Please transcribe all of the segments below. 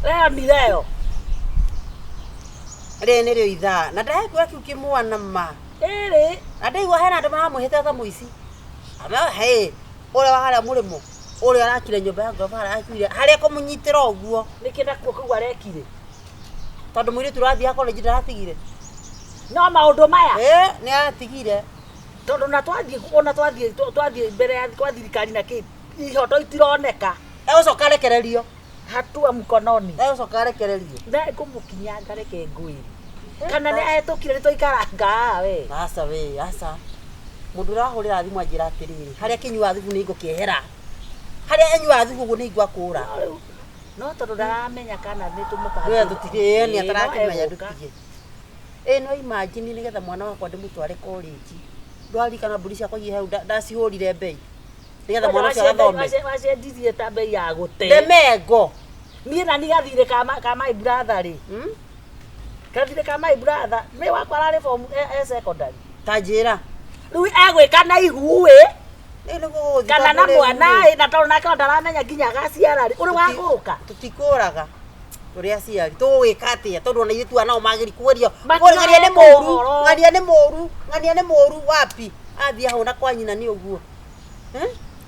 Leo ni leo. Leo ni leo ithaa. Na ndahe kwa ukimwana ma. Ndaigua hena andu maramuhete ta Muici. Ama he. Ore wa haria murimo. Ore arakire nyumba ya ngobara akire. Haria kumunyitira oguo. Nikenda kuo arekire. Tondu mwiri turathia college ndaratigire. No maundu maya. Ni atigire. Tondu na twathie mbere ya kwa thirikari na ki. Ihoto itironeka. Ucoka rekererio. Hatua mkononi. Ucoka rekererio. Nda kumukinya ngareke ngwiri. Kana ni ahetukire ni toikaranga we. Asa we, asa. Mundu rahurira thimu anjira atiriri. Haria kinyua thubu ni ngukiehera. Haria enyua thubu guo ni igwa kura. No tondu ndaramenya kana ni tumuka. We tutige ni atarakimenya ndutige. No imagine nigetha mwana wakwa ndimutware college. Ndwari kana mburi ciakwa ihe ndacihurire bei. Nigetha mwana cia gathome. Wacendirie ta bei ya gute. Ndemengo. Niĩ na nigathire ka my brother ri. Kathire ka my brother. Me wakwa ararĩ form secondary. Tanjira. Rĩu egwĩka na ihu kana na mwana na tondu nake ndaramenya nginya gaciara ri. Ũrĩ wagũrũka. Tutikũraga. Tũrĩ aciari. Tũgwĩka atĩa tondu ona ithuĩ no magĩri kuorio. Ngania nĩ mũru. Ngania nĩ mũru. Ngania nĩ mũru wapi? Athia hau na kwa nyina nĩ ũguo.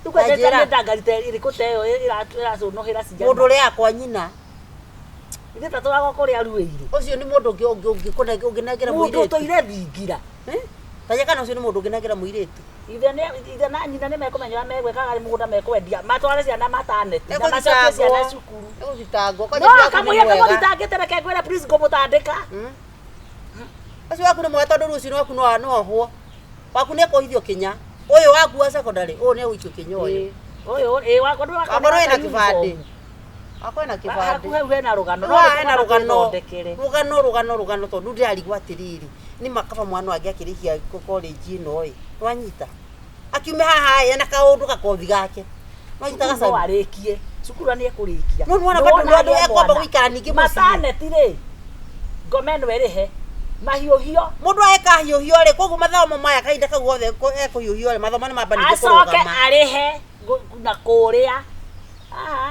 Tukajeta ndagarite iriku teyo iracunohira cia. Mundu uri akwa nyina. Ithe turago kuri aruĩire. Ucio ni mundu unginengera muiretu. Mundu toire thingira. Taja kana ucio ni mundu unginengera muiretu. Ithe na nyina ni mekumenyera megwekaga ri mugunda mekwendia. Matware ciana mataneti. Na macoke ciana cukuru. Eguthitango. No kamuye kamũthitangĩte reke ngwĩre please ngũmũtandĩka. Ucio waku ni mwe tondu rucio waku no ohwo. Waku ni ekohithio kinya. Oyo waku wa secondary ni uikio kinyoyo. Oyo wako ndo akona ina kibande. Akona kibande. Hakuhe hena rugano. No hena rugano tondu ndari gwatiriri. Ni makaba mwana wangi akirihia college ino twanyita. Akiume haha ena kaundu gakothi gake. Nwanyita gaca. No arikie. Cukuru ni ekurikia. No mwana bado ekwamba guikara ningi muci. Mataneti ri. Ngomeno erihe. Mahiuhio mundu eka hiuhio ri koguo mathomo maya kaida kau gothe ekuhiuhio ri mathomo ni mabanike kurugama acoke arihe na kuria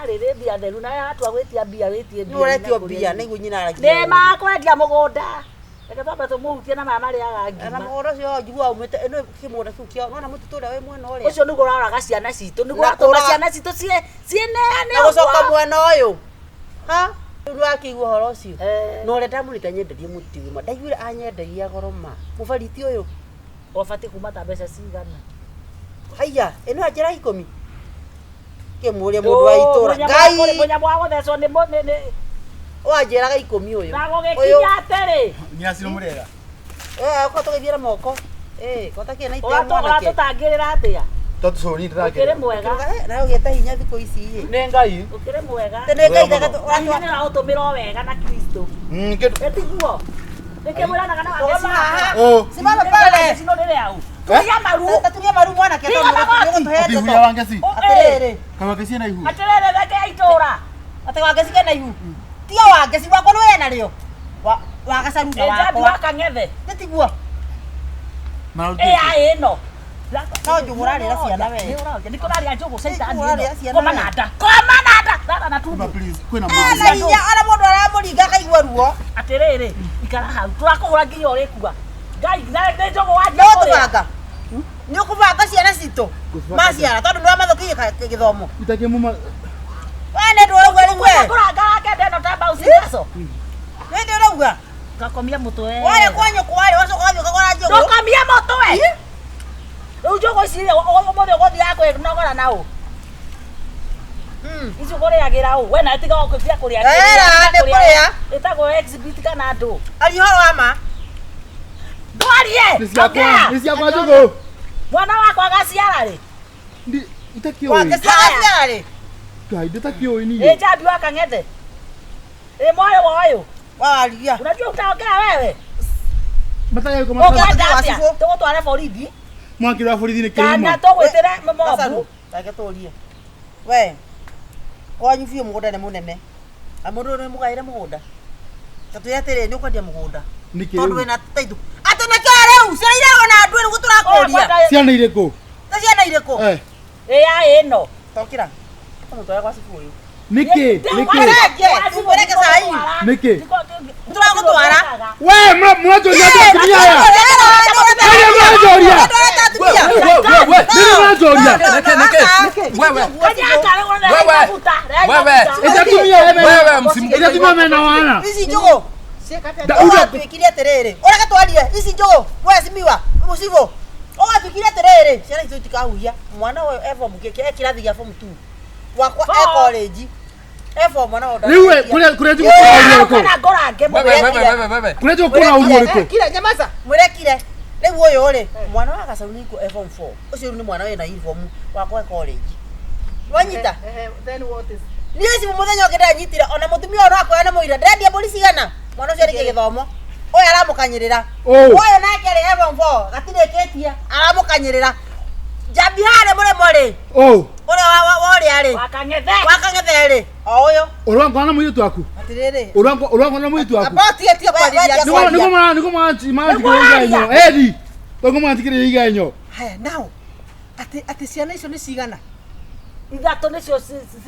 riri bia theru na watu agwitia bia witie bia uretio bia niguo nyina aragia ni makwendia mugunda reke twamba tumuhutie na mama riaga ngima na mugunda cio njigua umite ino kimunda kiu kio nona mutu turia we mwena uria ucio niguo uraga ciana citu niguo atuma ciana citu ciene na gucoka mwena uyu ha ndu akigua horo ucio no urenda munita nyenderie mutima ndaiguire anyenderia goro ma mubariti uyu obati kuma ta mbeca cigana haiya ino ajira 10 kemuria mundu wa itura ngai munya mwa guthecwo ni wajiraga 10 uyu nago gekinya atere ni asiro murega ko tugithira moko ko takia na itema mwana ke tutangirira atia Toto sori ndiragira. Ukire mwega. Na ugeta hinya thiko ici ii. Ni ngai. Ukire mwega. Tene ngai daga watu na utumira wega na Kristo. Kitu. Etiguo. Nikemwira kana wangeci. Oh. Simama pale. Sino ndele au. Tulia maru. Tulia maru mwana ke to. Ati huya wangeci. Atere. Kama kesi na ihu. Atere dake aitora. Ate wangeci kana ihu. Tia wangeci wako no yana rio. Wagacaruga wako. Wakangethe. Etiguo. Maru. Eno. No njugurarira ciana we. Nikuraria njugu saitani. Komanada. Komanada. Dada na tumbo. Please, kwena mwana. Ala mundu aramuringa kaigwa ruo. Atiriri, ikara hau. Turakugura nginya urikua. Ngai na njugu wa no tubanga. Ni ukubanga ciana cito. Maciara tondu ndo mathukiye githomo. Itakie muma. Wene ndo urauga. Kuranga kende no tamba usikaso. Wende urauga. Gakomia mutwe. Wale kwanyu kwale wacoka ukagora njugu. Gakomia mutwe. Ujogo cire omothe gothi yako nogora nao. Icio kuriagira u we na tiga okufia kuria kiri. Era ne kuria. Itago exhibit kana ndo. Ali horo ama. Ndwarie. Nisi akwa njugu. Mwana wako agaciara ri. Ndi itakio. Wagaciara ri. Ngai itakio ini. Jambi wakangete. Moyo woyo. Walia. Unajua utaongea wewe? Mataya kwa mataya. Togo tware borithi. Mwakira borithi ni kirima. Kana togwetera mobu. Take turie. We. Kwanyu fio mugunda ne munene. Amundu ne mugaire mugunda. Tatu yatere ni ukwendia mugunda. Tondu wena taitu. Ate na kare u ciira ona andu ni guturakoria. Ciana ireko. Ta ciana ireko. Ya eno. Tokira. Tomo toya kwa sifu uyu. Niki. Wareke Niki. Turagutwara. We mwajoria atumia aya. Mwajoria. Wewe msimtumia mena wana. Hizi njogo. Oga tukiria terere. Ora gatwarie hizi njogo. Wewe simiwa. Musivo. Oga tukiria terere. Ciana icio tikahuia. Mwana we evo mukeke kirathi gya form 2. Wakwa college. Evo mwana wa ndani. Niwe kule tuko kwa Wewe. kule tuko kwa uriko. Kila nyamaza. Murekire. Rĩu ũyũ rĩ mwana wa Gacaru nĩ form 4 ũcio nĩ mwana wĩna uniform wakwa college wanyita then what is niĩ cimu mũthenya ũngĩ ndanyitire ona mũtumia ũyũ wakwa nĩ mũira ndendia mbũri cigana mwana ũcio arĩkia gĩthomo ũyũ aramũkanyĩrĩra ũyũ nake rĩ form 4 gatirĩkĩtie aramũkanyĩrĩra jambi harĩ mũrĩmo rĩ ũrĩa ũrĩa rĩ wakang'ethe rĩ o ũyũ ũrangwa na mũirĩtu waku atĩrĩrĩ ũrangwa na mũirĩtu waku abatĩtie kwarĩria niko matikĩrĩria inyo edi tongo matikĩrĩria inyo haya nao ati ciana icio nĩ cigana ithatũ nĩcio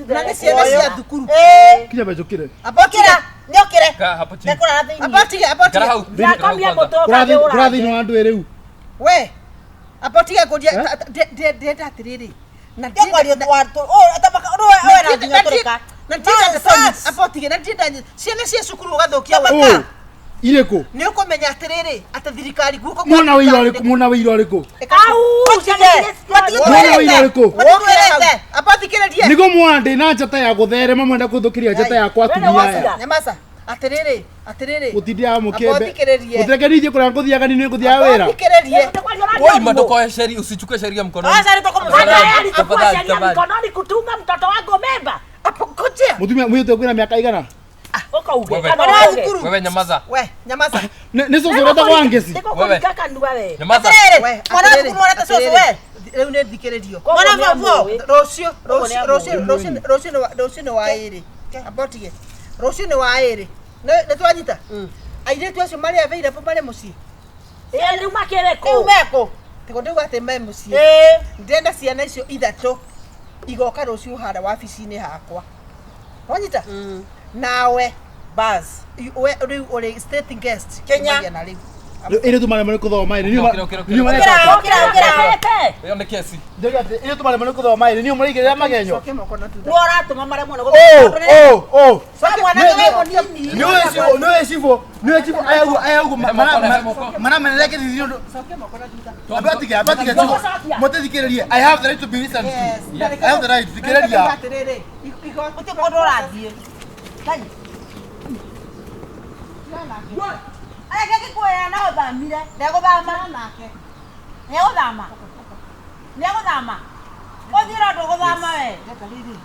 na nĩ ciana cia thukuru kinya becokire abokira nĩokire Ka hapo chini. nekora thĩinĩ abotige kurathi no andu ereu we abotige kũria ndenda atĩrĩrĩ na ndĩkwario twarto atabaka na nginya tũrĩka na ndenda abotige na ndenda ciana cia cukuru ũgathũkia weka ireko nĩ ũkũmenya atĩrĩrĩ atĩ thirikari guko mwana wĩira ũrĩkũ abathikĩrĩrie nĩgo mwandĩ na njata ya gũtherema mwenda gũthũkĩria njata yakwa atumia nyamaza atĩrĩrĩ gũtindia mũkembe abathikĩrĩrie gũtegereithie kũrĩa ngũthiaga nĩ ngũthiaga wĩra abathikĩrĩrie Wewe matokoe sheria usichukue sheria mkononi. mkononi kutunga mtoto wangu memba apokoje mutumia mũirĩtu kwĩna mĩaka igana Wewe nyamaza. we nyamaza nĩ cũcũ ũrenda kwa ngeci Nyamaza. mwana waku mwana ta cũcũ we rĩu nĩ thikĩrĩrio mwana mbo rũciũ nĩ wa ĩrĩ abotige rũciũ nĩ wa ĩrĩ nĩ twanyita airĩtu acio marĩ available marĩ mũciĩ rĩu makĩrĩkũ rĩu meko tigo ndĩuga atĩ me mũciĩ ndĩrenda ciana icio ithatũ igoka rũciũ harĩa wabici-inĩ hakwa wanyita nawe bas rĩu ũrĩ state guest Kenya na rĩu irĩtu marĩa marĩ kũthoma ĩrĩ Wewe ni kesi. irĩtu marĩa marĩ kũthoma ĩrĩ niũ mũraigĩrĩra magenyo ũratũma marĩa mwana nĩwe cibũ ayagu manamenere kĩthithio abatige mũtĩthikĩrĩrie I have the right to be listened to I have the right thikĩrĩria ũtĩmũndũ ũrathiĩ Aya kuoya na uthamire ndegũthama nake nĩegũthama ũthira ndũgũthama we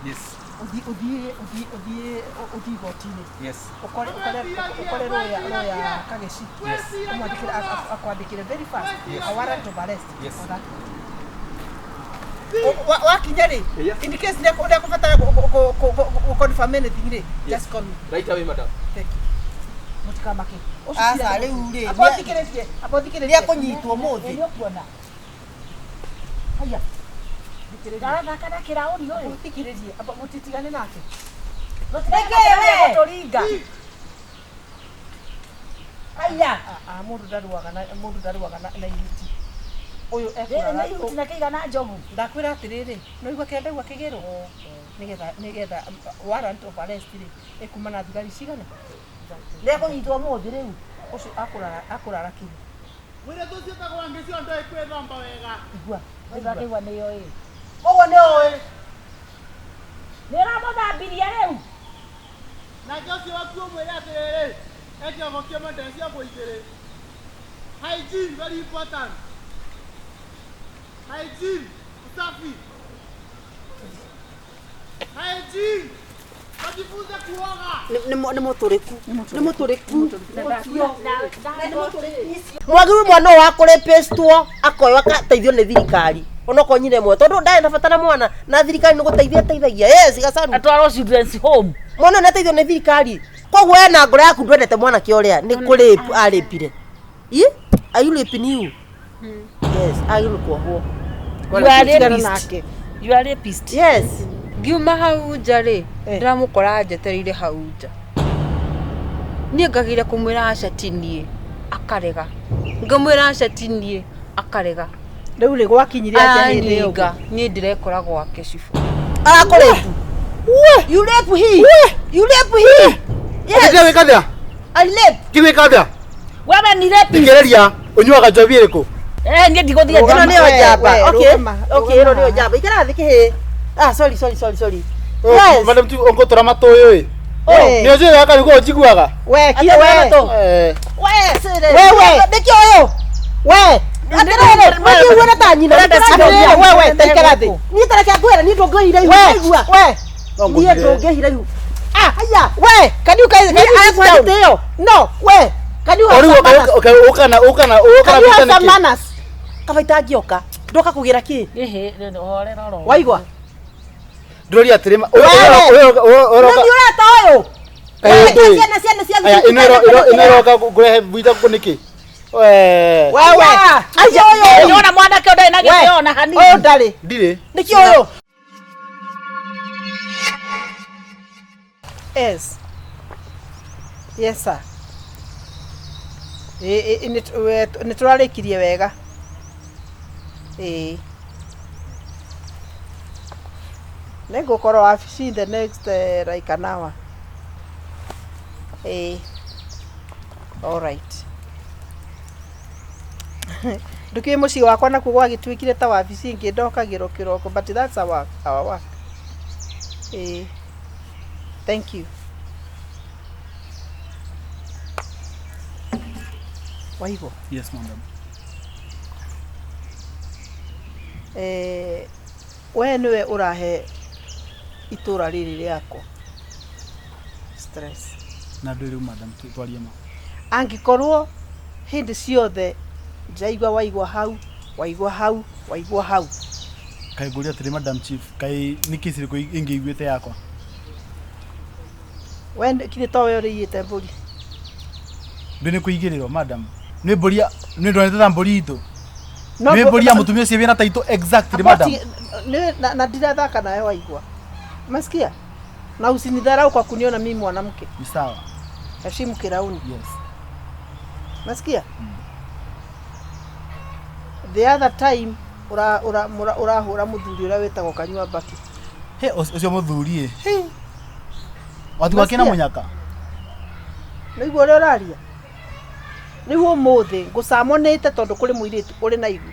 Yes. ũthiĩ igoti-inĩ Yes. ũkore roya Kageci akwandĩkĩre very fast a warrant of arrest wakinya rĩ in case ndekũbatara confirm anything rĩ just call me Right away madam. thank you mutikamake asa rĩu rĩ abothikĩrĩrie kũnyitwo mũthĩ haya ndarathaka kĩraũri ũyũ abothikĩrĩrie mũtitigane nake tũringa haya mũndũ ndaruaga na ihuti ũyũ na ihuti na kĩigana njogu ndakwĩra atĩrĩrĩ no igua kĩndegwa kĩgĩrwo nĩgetha warrant of arrest rĩ ĩkuma na thigari cigana ndekũnyitwo mũthĩ rĩu ũcio akũrara kĩru wĩra tũcio tagwa ngeci o ndoĩ kwĩthomba wega igua ndĩrakĩigua nĩyo ĩ ũguo nĩ ũĩ nĩũramũthambirie rĩu nake ũcio waku ũmwĩre atĩrĩrĩ ekĩogokia mandeci abo igĩrĩ hygiene very important hygiene usafi hygiene wajifunze kuoga nĩ mũtũrĩku mwagiru mwana wa kũrĩpĩstwo akoywo akateithio nĩ thirikari onoko nyine mwe tondũ ndaĩ na bata na mwana na thirikari nĩ gũteithia teithagia yes Gacaru atwarwo children's home mwana nĩ ateithio nĩ thirikari koguo ena ngoro yaku ndwendete mwana kĩorĩa nĩ kũrĩpu arĩpire are you raping you yes agĩrĩirwo kuohwo you are rapist yes ngiuma hau nja rĩ ndiramũkora njetereire hau nja nie ngagire kumwira aca tinie akarega ngamwira aca tinie akarega riu ri gwakinyire atia hindi yo nie ndirekora gwake cifu arakoretu You rape he. You rape he. Yes. Kiwe kadha. I rape. Kiwe kadha. wewe ni rape Ngereria unywaga njobi riko. Nie ndigothia Ino ni ojamba. Okay, ino ni okay ojamba. Ikara thiki he. Sorry. Yes. Madam tu ongo tora mato yoy. Ni oje yaka niko jiguaga. We kile we to. We sere. We ndiki oyo. We. Atere mati uwe ta nyina. We tekera thi. Ni tara kya gwera ni ndongo ira yu. We. Ni ndongo ira yu. Aya, we. Can you guys down? No, we. Can you have ukana some manners? Kabaita gioka. Ndoka kugira ki? hore roro Waigwa. Ndori atirima. Oyo. Ndio rata oyo. Siana. Inero kurehe vita kuniki. Wewe. aja oyo niona mwanake ndai na giona hani Oyo ndari. Ndire. Niki oyo. Yes sir. Ni turarikirie wega. Nigukorwo wabici the next like an hour. All right. Ndukie muci wakwa nakuo gwagituikire ta wabici ingi ndokagiro kiroko, but that's our work. Thank you. Waigo. Yes, madam. We niwe urahe itura riri riako stress. Na ndiri madam twaria ma. Angikorwo hindi ciothe jaigwa waigwa hau. Kai guria tiri madam chief. Kai nikisiri ko ingiiguite yakwa. We kire towe uri yite mburi. Ndini kuigiriro madam. Ni boria ni ndonete ta mburi itu. Ni boria mutumia cie wina taito exactly madam. Na ndirathaka nawe waigwa. Masikia? Na usinidharau kwa kuniona mimi mwanamke. Ni sawa. Heshimu kirauni. Yes. Masikia? The other time urahura muthuri uria wetagwo Kanyua Baki. He ucio muthurie. He. Watu wakina munyaka. Niguo uri uraria. Niguo muthi ngucamonete tondu kuri muiritu uri na igu.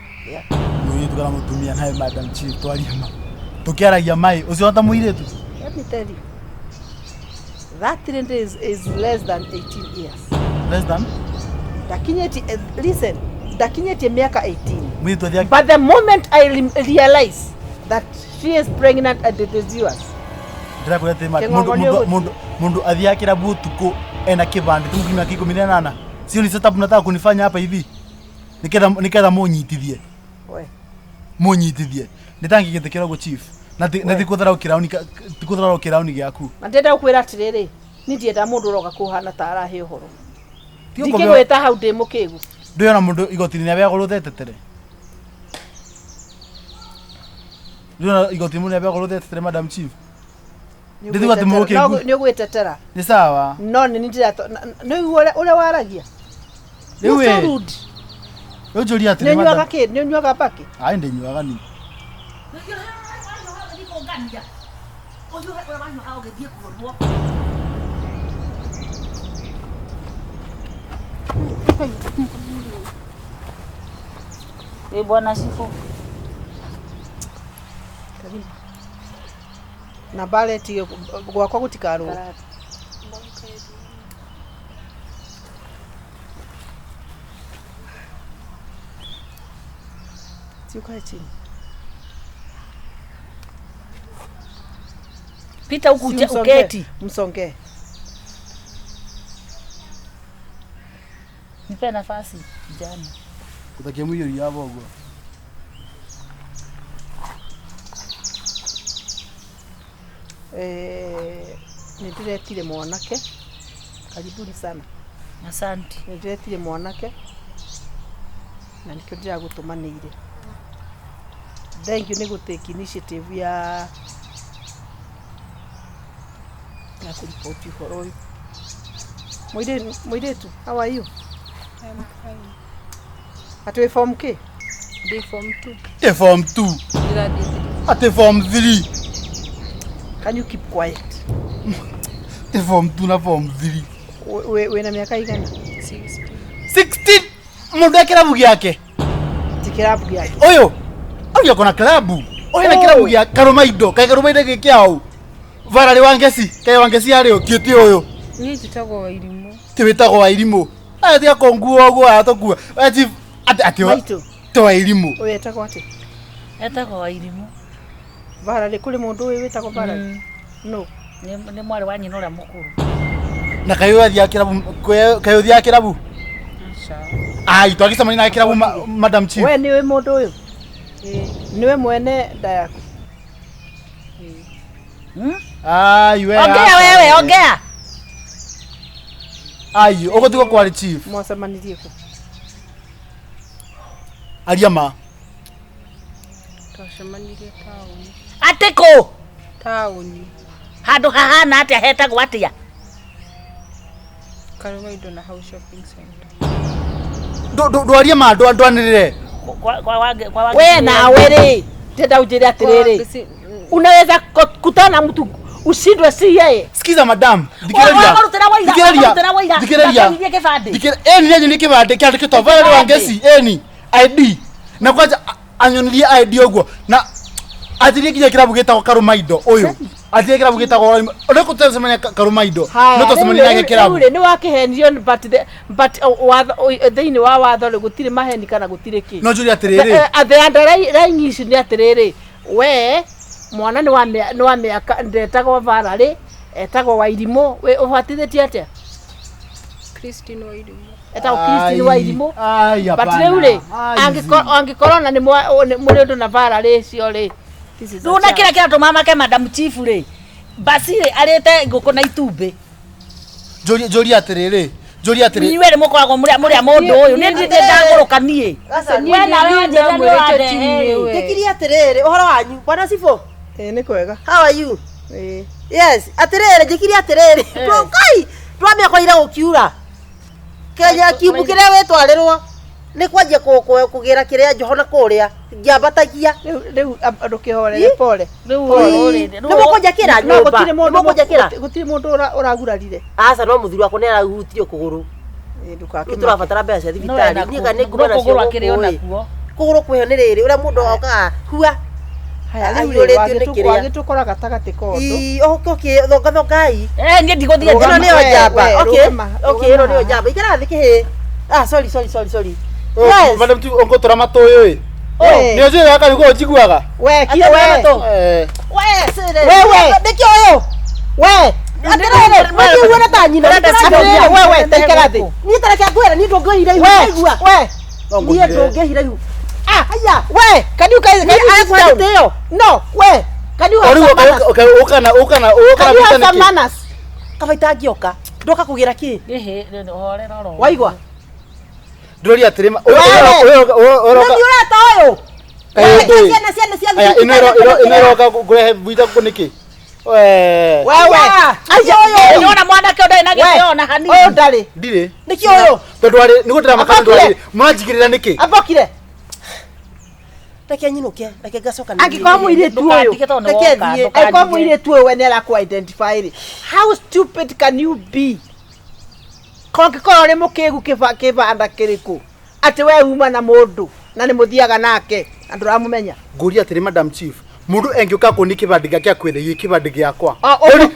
Nui tukara mutumia nae madam chief twaria ma. Tukiaragia mai ucio ta muiritu. Let me tell you. That trend is less than 18 years. Less than? Listen. Dakinyeti miaka 18. Muiritu But the moment I realize that she is pregnant and it is yours. Ndira kurete mundu athiakira butuku ena kibandi tumukimia kiko 18. Sio ni setup nataka kunifanya hapa hivi. Nikenda munyitithie. We. Munyitithie. Nitangigithikira go chief. Na ndikuthara ukirauni giaku. Mandenda ukwira atiriri. Ni ndienda mundu roga kuhana ta arahe uhoro. Ndikigweta hau ndi mukigu. Ndiona mundu igotini na bego ruthetetere. Ndiona igotini mundu na bego ruthetetere madam chief. Ndithiga timuke. Ni ugwetetera. Ni sawa. No ni ndira no ure waragia. Niwe. Ujuri atire madam. Nyuaga ki? Nyuaga paki? Ai ndinyuaga ni. bwana sifu na baleti gwakwa gutikaru Siukae chini. Pita huku uketi. Msonge. Nipe nafasi kijana. Utakia mwili yabo go. Nitiretire mwanake. Karibuni sana. Asante. Nitiretire mwanake. Na nikyo ndira gutumanire. Thank you nego take initiative ya kuripoti horo. Muiretu, how are you? I'm fine. At we form K? They form 2. Te form 2. Ate form 3. Can you keep quiet? Te form 2 na form 3. We na miaka igana? 16. Mundu ya kilabu yake. Tikirabu yake. Oyo. Oyo kona klabu. Oyo na kilabu ya Karomaido. Kai Karomaido gikiao. Varale wangesi. Kai wangesi ari okieti oyo. Ni tutago wa irimu. Tibitago wa irimu. Ati akonguo go atokua. Ati Maito. To wa irimu. Oyo etagwo ati. Etagwo wa irimu. Varale kuli mundu uyu witagwo Varale. No. Ni mwari wa nyina uria mukuru. Na kayo thia kilabu kayo thia kilabu. Ai twakisema na kilabu Madam Chief. We niwe mundu uyu. Niwe mwene nda yaku. Ai we. Ongea wewe, ongea. Ai ugotuko kwa chief. Mwacemanirie ku. Ariama. Twacemanirie tauni. Atiko. Tauni. Handu hahana atia hetagwo atia. Karomaido na house shopping center. Do Ariama do anirire. We na wewe tenda ujire atiriri. Unaweza kukutana mtu ushindwe si yeye. Sikiza madam. Dikiraria. Eni ni kibande kiandikitwo Varale wangesi eni ID. Na kwanza anyonirie ID ogwo na athirie kinya kirabu gitagwo Karomaido uyu. Athirie kirabu gitagwo ore kutesemanya Karomaido. No tosemanya na kirabu. Ni wakihenio but thini wa watho ri gutire maheni kana gutire ki. No juri atiriri. Athanda raini ici ni atiriri. We mwana ni wa miaka ndetagwo Varale etagwo wa irimu we ubatithitie atia Christine wa irimu etagwo Christine wa irimu but riu ri angikorwo na ni muri na Varale cio ri Runa kira tumama ke Madam Chief ri basire arete nguku na itumbi jori atiriri niwe ri mukoragwo muri mundu uyu ni ndaguruka nie we na we njira ni wande Tikiri atiriri uhoro wanyu bwana Sifo. Ni kwega. How are you? Yes, atiriri jikiri atiriri. Kai, twamia kwa ira gukiura. Kenya kibu kire wetwarirwo. Ni kwajia kugira kiria Johana kuria. Ngiambatagia. Riu andu kihorere pole. Ni mukoja kira nyumba. Mukoja kira. Gutire mundu uragurarire. Asa no muthiru wako ni arahutirio kuguru. Ndukake. Turabatara mbeca thibitari. Ni ga ni ngumana cio. kuguru akiri ona kuo. Kuguru kwiho ni riri uria mundu oka hua. Haya riu wagitukora gatagati kondo. Okay, thongai. Nie ndiguthia Ino ni ojamba. Okay, ino ni ojamba. Ikara thikihe. Sorry. Yes. Madam Chief ongotora matoyo wi. Ni oje yaka yuko jiguaga. We kio we. We sire. We. Ndikio yo. We. Atirere, mwe uona ta nyina. We tekera thi. Ni tareke ngwira ni ndongeire igua. We. Ni ndongeire igua. Aya. We, can you guys No, we. Can you have some manners? Can you have some manners? Kabaita ngioka. Ndoka kugira ki? Ehe, hore roro. Waigwa. Ndori atirima. Ni urata uyu. Ciana. Inoka kurehe buita kuniki. Wewe. Ayo uyu. Niona mwana ke ndai na giona hanini. Uyu ndari. Ndire. Niki uyu. Tondwari nigutira makana ndwari. Mwajigirira niki? Abokire. Reke nyinuke, reke gacoka. Angikwa mwire tu uyu. Reke thie. Angikwa mwire tu uyu when era ku identify. How stupid can you be? Kongikoro ri mukigu kibanda kiriku. Ati we uma na mundu na ni muthiaga nake. Andu ramumenya. Nguri atiri Madam Chief. Mundu engiuka kuni kibandi gake kwire kibandi giakwa.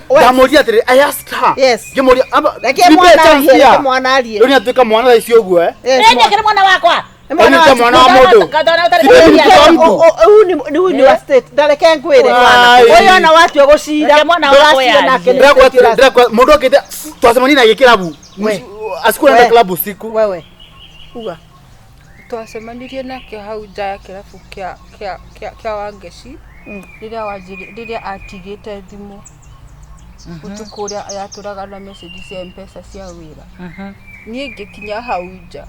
Ndamuria atiri I asked her. Yes. Ngimuria reke mwana arie. Ndoni atuika mwana ici ogwo Nĩ mwana wakwa. Mwana wa mundu. Huyu ni wa state. Ndareke ngwire mwana. Wewe na watu gucira. Mwana wakwa nake. Mundu akite twacemani na gikirabu. Asikura na klabu siku. Wewe. Uga. Twacemanirie nake hau nja ya kirabu kia Wangeci riria atigite thimu utuku uria yaturaga na message cia M-Pesa cia wira nie ngikinya hau nja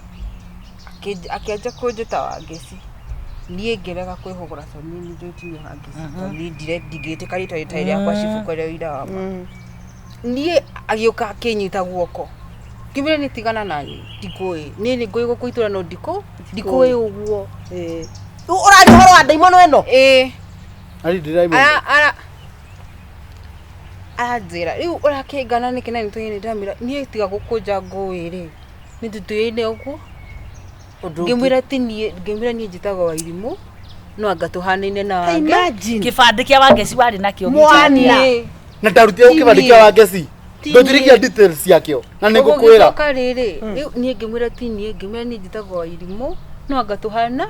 akianja kunjita Wangeci nie ngirega kwihugura sonini njotinye Wangeci ni dire digite karita ita iria kwa cifuko ria wira wa nie agiuka akinyita guoko Kimira ni tigana nani ndikoi ni ngoi gukuitura no ndikoi uguo urari horo wa ndaimono eno ari ndaimono ajira riu urakengana ni kinani tuyini ndamira ni tiga gukunja ngui ri ni tutuyine uguo ngimwira ni njitagwo wa irimu no anga tuhanaine na wange kibande kia wangeci wari nakio mwana na ndarutia kibande kia wangeci ndotirikia details yakio na nigukwira kariri riu ni ngimwira ngimwira ni njitagwo wa irimu no anga tuhana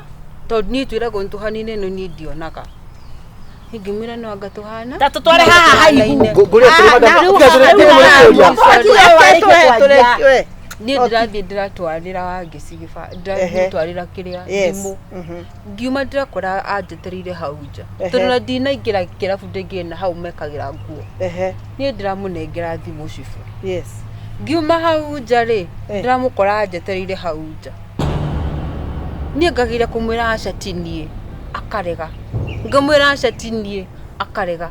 to ni twiragwo tuhanaine no ni ndionaka ngimwira no anga tuhana ta tutware haha haihu nguria ni ndiratwarira wange cigiba ndiratwarira kiria thimu ngiuma ndirakora anjeterire hau nja tondu na ndinaingira kirabu ndingina hau mekagira nguo ni ndiramunengera thimu cibu ngiuma hau nja ri ndiramukora anjeterire hau nja ni ngagira kumwira acatinie akarega ngamwira acatinie akarega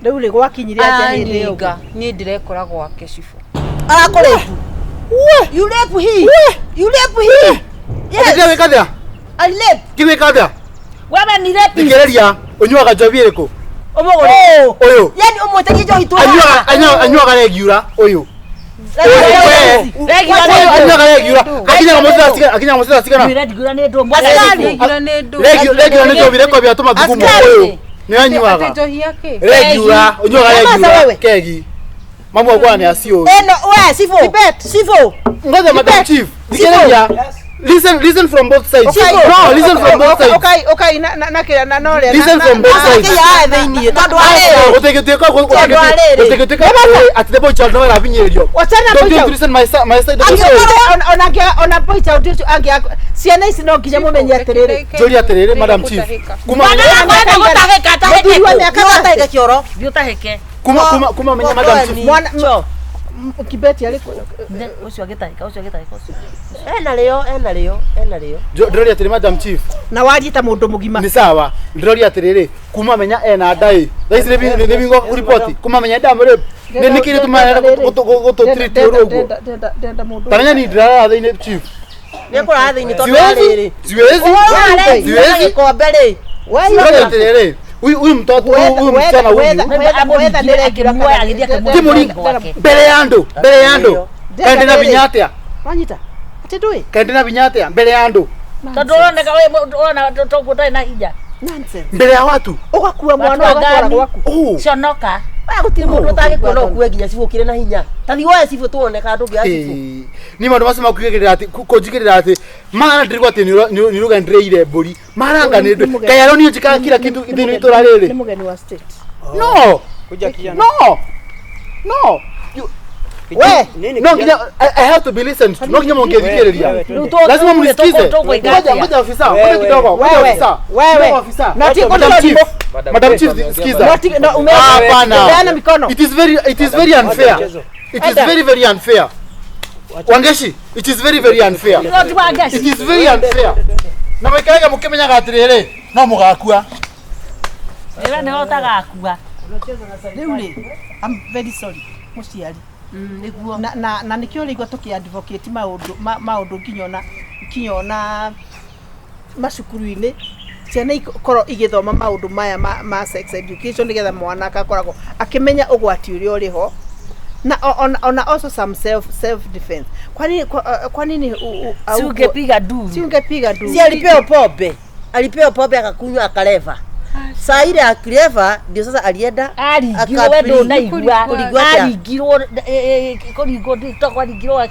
riu ri gwakinyire atia hindi iyo ni ndirekora gwake cibu arakoretu you rape he yes kiwe kadha I rape kiwe kadha wewe ni rape ngereria unywaga njobi iriku omogore uyu yani umutegi jo itu anywaga regiura uyu anywaga regiura akinya musira sigana regiura ni ndo regiura ni njobi reko bya tuma thukumu uyu ni anywaga regiura unywaga regiura kegi mambo kwa ni asio eno we sifo ngoja madam chief ngereria listen from both sides no listen from both sides okay na no le listen from both sides ya thini tondu ale utegeteka at the boy child no era vinyerio don't listen my side ona boy child ange ciana ici no nginya mumenye atiriri jori atiriri madam chief kuma gutaheka taheke kioro biutaheke kuma menya madam chief mwana kibeti aliko ucio agitaheka ena leo jori atiriri madam chief na wajita mundu mugima ni sawa jori atiriri kuma menya ena dai thais ni bingo report kuma menya damu rep ni nikiri tuma goto treat rogo tamenya ni drara thini chief ni kora thini tondu aliri ziwezi ko mbere jori atiriri huyu mtoto huyu msichana huyu timuri mbele yando kaende na vinyatia wanyita atindui kaende na vinyatia mbele yando tondu oneka ona tokutai na hija nonsense mbele ya watu ugakuwa mwana wagakora gwaku conoka wa gutiri mundu utagikuona ukuwe nginya cibukire na hinya tani woe cibu tuoneka andu bia cibu ni mandu masema kugirira ati kujigirira ati mana ndirigwa ati ni ruga ndireire mburi maranga ni kayaro ni njika kila kitu thini itura riri ni mugeni wa state no we no I have to be listened to no kinyamo ngethikiriria lazima mnisikize ngoja ofisa ngoja kidogo wewe ofisa na tiko madam chief sikiza hapana mikono it is very unfair it is very unfair wangeshi it is very unfair it is very unfair na mwikaga mukimenya gatiriri no mugakua ewe ne otagakua riuli I'm very sorry muciari niguo na nikio rigwa tuki advocate maundu kinyona macukuru-ini ciana ikoro igithoma maundu maya ma sex education nigetha mwana akakoragwo akimenya ugwati uria uriho na ona also some self defense kwa nini ungepiga du si alipewa pombe akakunywa akaleva saa ile akileva ndio sasa alienda akapigwa na igwa aligirwo koringo nditoko aligirwo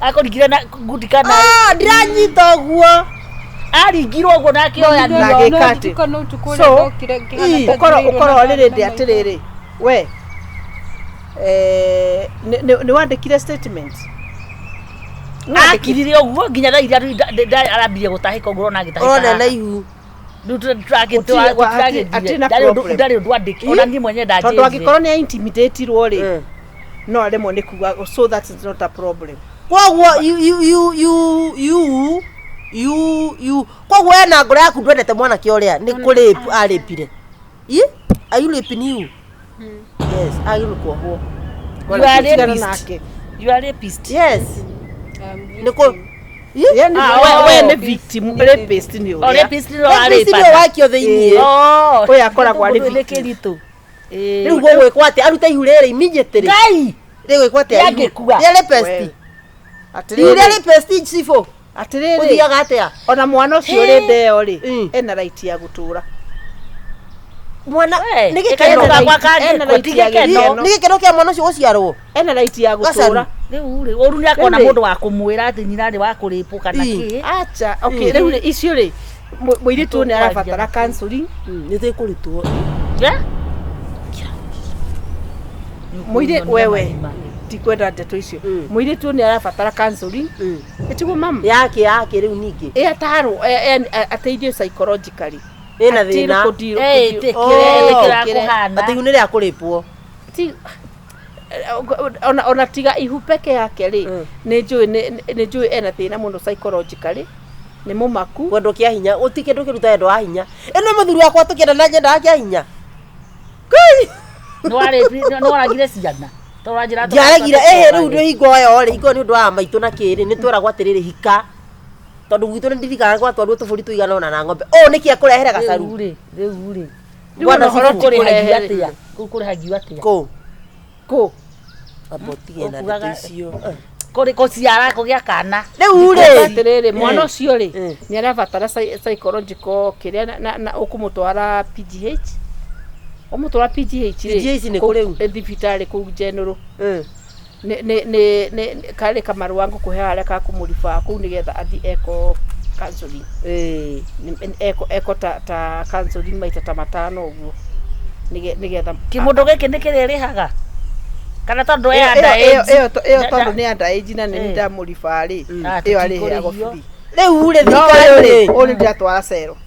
akorigire na gudikana ndiranyita guo aligirwo go na kioya na gikati so ukoro riri ndi atiriri we ni wandikire statement akirire uguo nginya tha iria arambirie gutahika uguo na gitahika ona na ihu ndari ndwandiki ona ni mwenye ndaje tondu angikorwo ni intimidate ri no remo ni kuga so that is not a problem kwoguo you kwoguo ena ngoro yaku ndwendete mwana kioria ni kurape arapire are you raping you yes are you kwoguo you are rapist yes niko yani we ni victim rapist ni o rapist no ari pa wakio thiini oya kora kwa ni kiritu riu gwe kwate aruta ihurere immediately ngai riu kwate yangikua ya rapist atirire rapist sifo atirire uthiaga atia ona mwana ucio ri ndeo ri ena right ya gutura mwana nigikeno gakwa kangi kutigekeno nigikeno kia mwana ucio guciarwo ena right ya gutura riu ri oru ni akona mundu wa kumwira ati nyina ri wa kuripu kana ki acha okay riu ri icio ri muiritu ni arabatara counseling ni thikuritwo muire wewe tikwenda ndeto icio muiritu ni arabatara counseling etiguo mama yake riu ningi ataro ateithio psychologically ena thina tikira kuhana ati unire akuripwo ti ona tiga ihu peke yake ri ni njui ena thina muno psychologically ni mumaku kwendo kia hinya utikindu kiruta endo a hinya eno muthuri wakwa tukenda na njenda kia hinya kai no aragire ciana torajira ndiaragira riu ndio hingo yo ri hingo ni undu wa maitu na kiri ni twera gwatiriri hika tondu gwitu ni ndirikana gwatwarwo tuburi tuigana ona na ng'ombe niki akurehera gacaru riu bwana horo kuri hagia kuri hagia atia ko abotige na ndecio kuri kociara kugia kana riu atiriri mwana ucio ri ni arabatara psychological kiria na ukumutwara PGH omutwara PGH ri ni kuriu thibitari ku general ne kale kamaru wangu kuhara ka kumurifa ku nigetha athi eco counseling eco ta counseling maita ta matano uguo nigetha kimundu giki nikiririhaga kana tondu iyo tondu ni anda age na ni ndamurifa ri iyo ari heago free riu ri thirikari uri ndatwara cero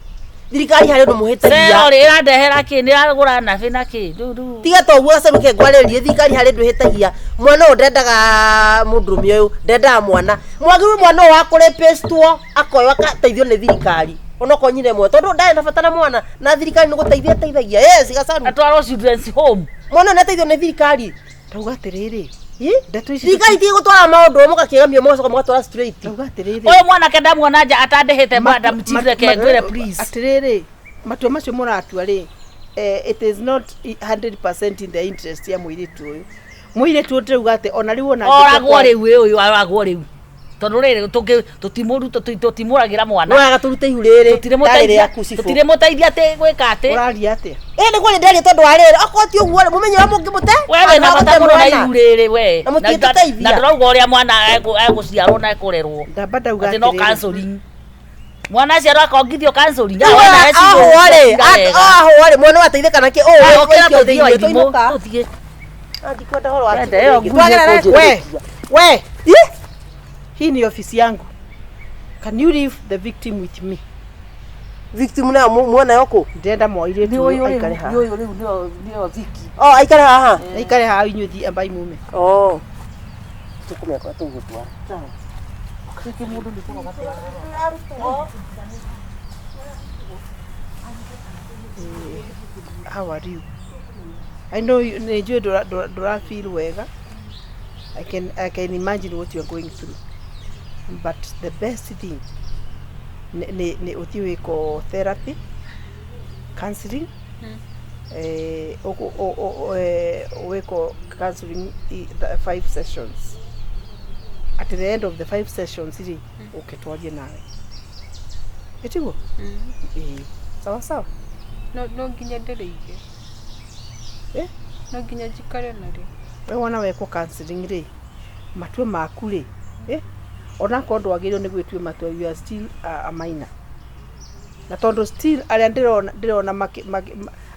thirikari hari ndu muhitagia cero ri irandehera ki ni aragura nabi na ki tiga toguo gacaruke ngwarerie thirikari hari ndu hitagia mwana ndendaga mundurume uyu ndendaga mwana mwagiru mwana wa kurepestwo akoyo akateithio ni thirikari onoko nyine mwe tondu ndae nabatara mwana na thirikari ni guteithia yes gacaru atwaro children's home mwana nateithio ni thirikari tauga atiriri ndeto ici thirikari ti gutwara maundu mugakigamia moco mugatwara straight tauga atiriri oyo mwana kenda muona nja atandehete madam children ke ngwire please atiriri matua macio muratua ri it is not 100% in the interest ya muiritu uyu muiritu tuuga ati ona riu ona oragwo riu uyu aragwo riu tondu riri tutimuragira mwana no agaturute ihu riri tutire mutaithia ati gwika ati uraria ati ni kwani ndari tondu wa riri akoti uguo mumenye wa mungi mute wewe na bata na ihu riri we na mutiteithia na ndurauga uria mwana eguciarwo na ekurerwo ndabada uga ati no counseling mwana ciarwo akongithio counseling ahore mwana wateithika nake tuthie ndikwenda horo wa we hii ni ofisi yangu. Can you leave the victim with me? Victim na mwana yako ndenda moire tu aikare ha yo ndio viki aikare ha aikare ha inyuthi ambai mume tukume kwa tugutwa sawa kiki mundu ndiko matwa how are you? I know you enjoy do feel wega. I can imagine what you are going through. But the best thing ne utiweko therapy, counseling, weko counseling 5 sessions. At the end of the 5 sessions, uketwaje nawe. Etigo? Sawa. No ginya ndereige. No ginya jikare nare. We wana weko counseling ri matwe maku ri ona kondo wagiro ni gwitwe matwe you are still a minor na tondo still ale ndirona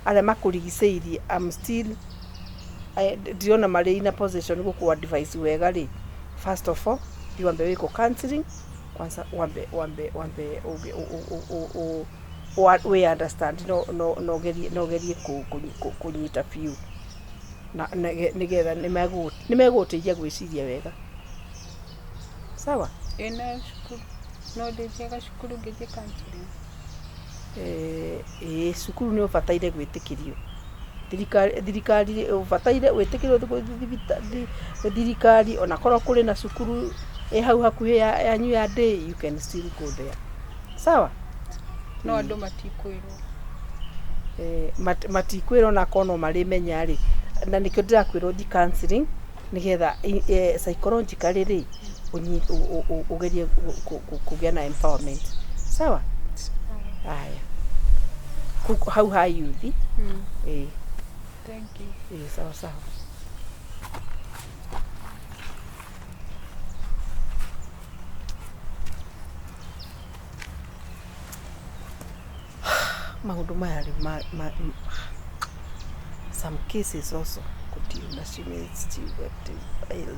ale makurigiceirie I'm still ndirona mari in a position go ku advice wega ri first of all you want weko counseling kwanza wambe we understand no gerie kunyita few na nigetha nimeguteithia gwiciria wega sawa ena shukuru no ndejega shukuru ngeje counseling shukuru ni ubataire gwitikirio thirikari ubataire gwitikirio thirikari ona korwo kuri na shukuru hau hakuhĩ yanyu ya day, you can still go there. Sawa? No andũ matikwĩrwo. Matikwĩrwo na kono marĩ menya rĩ, na nĩkĩo ndĩrakwĩrwo di counseling nĩgetha psychologically rĩ ugerie kũgĩa na empowerment. Sawa? Haya. Hau ha youth. Thank you. Sawa sawa. Maundu maya some cases also could deal na